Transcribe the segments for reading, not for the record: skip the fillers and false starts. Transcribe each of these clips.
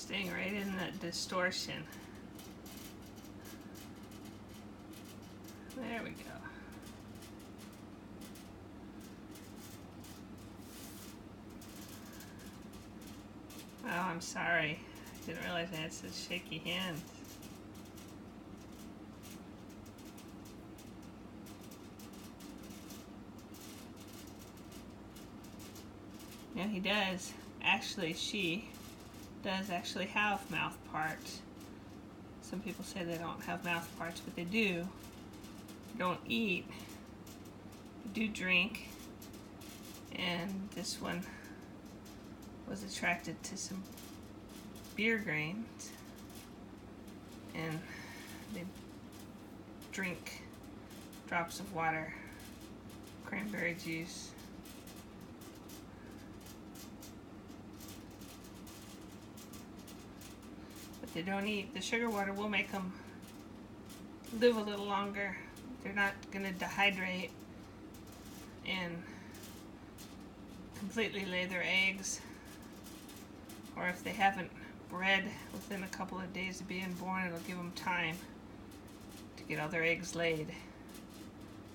staying right in that distortion. There we go. Oh, I'm sorry. I didn't realize I had such shaky hands. Yeah, he does. Actually, she does actually have mouth parts. Some people say they don't have mouth parts, but they do. They don't eat. They do drink. And this one was attracted to some beer grains. And they drink drops of water, cranberry juice. But they don't eat. The sugar water will make them live a little longer. They're not going to dehydrate and completely lay their eggs. Or if they haven't bred within a couple of days of being born, it'll give them time to get all their eggs laid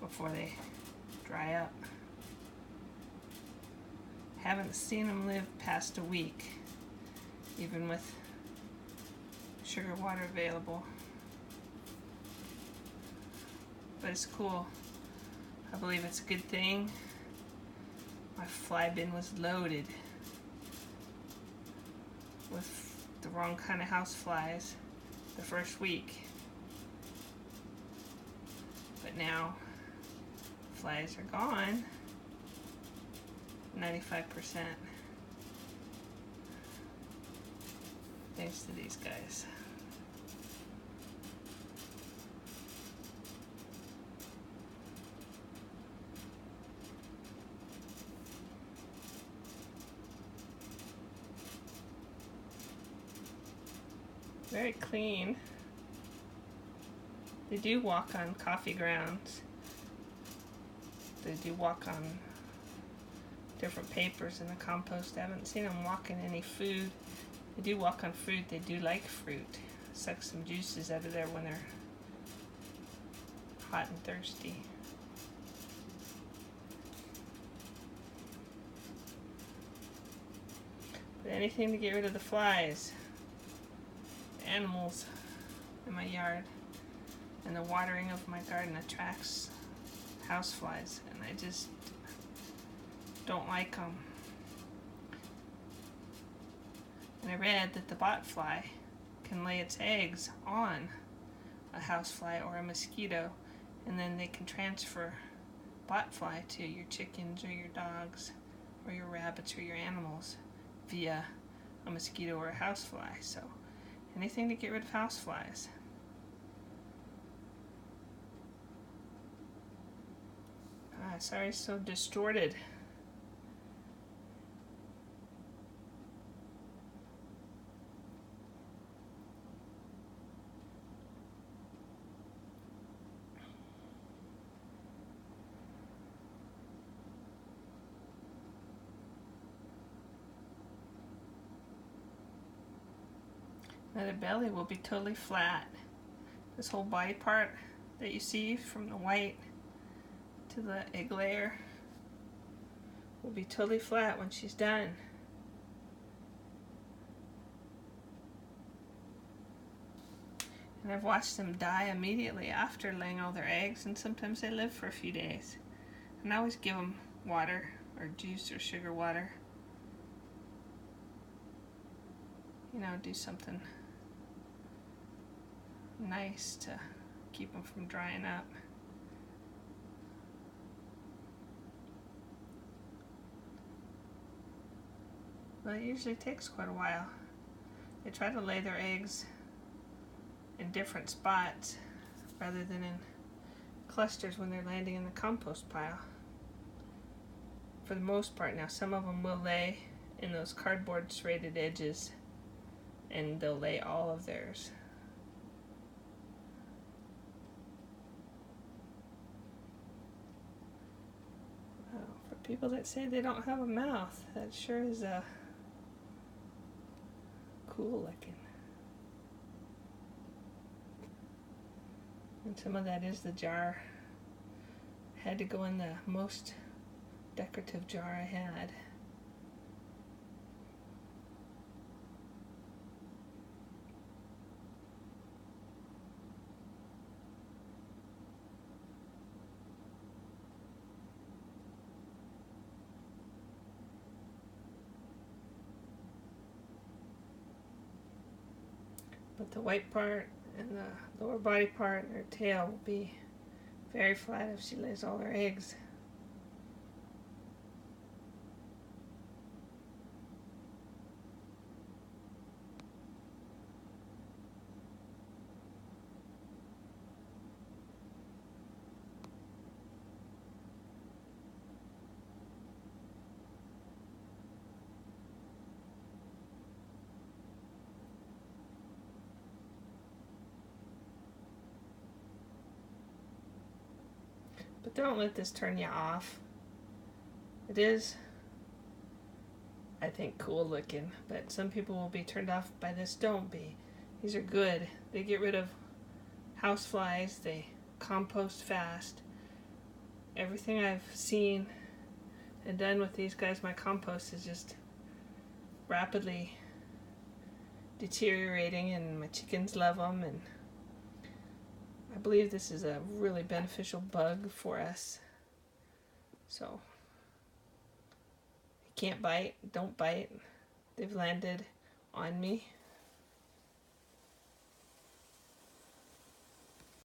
before they dry up. Haven't seen them live past a week, even with sugar water available. But it's cool. I believe it's a good thing. My fly bin was loaded with the wrong kind of house flies the first week. But now flies are gone, 95%. Thanks to these guys. Very clean. They do walk on coffee grounds. They do walk on different papers in the compost. I haven't seen them walk in any food. They do walk on fruit. They do like fruit. Suck some juices out of there when they're hot and thirsty. But anything to get rid of the flies. Animals in my yard, and the watering of my garden attracts houseflies, and I just don't like them. And I read that the botfly can lay its eggs on a housefly or a mosquito, and then they can transfer botfly to your chickens or your dogs or your rabbits or your animals via a mosquito or a housefly. So anything to get rid of houseflies. Sorry it's so distorted. Now the belly will be totally flat. This whole body part that you see from the white to the egg layer will be totally flat when she's done. And I've watched them die immediately after laying all their eggs, and sometimes they live for a few days. And I always give them water or juice or sugar water. You know, do something nice to keep them from drying up. But it usually takes quite a while. They try to lay their eggs in different spots rather than in clusters when they're landing in the compost pile. For the most part. Now some of them will lay in those cardboard serrated edges, and they'll lay all of theirs. Oh, for people that say they don't have a mouth, that sure is a cool cool looking. And some of that is the jar. Had to go in the most decorative jar I had. But the white part and the lower body part and her tail will be very flat if she lays all her eggs. But don't let this turn you off. It is, I think, cool looking, but some people will be turned off by this. Don't be. These are good. They get rid of house flies. They compost fast. Everything I've seen and done with these guys, my compost is just rapidly deteriorating, and my chickens love them, and I believe this is a really beneficial bug for us. So, you can't bite, don't bite. They've landed on me.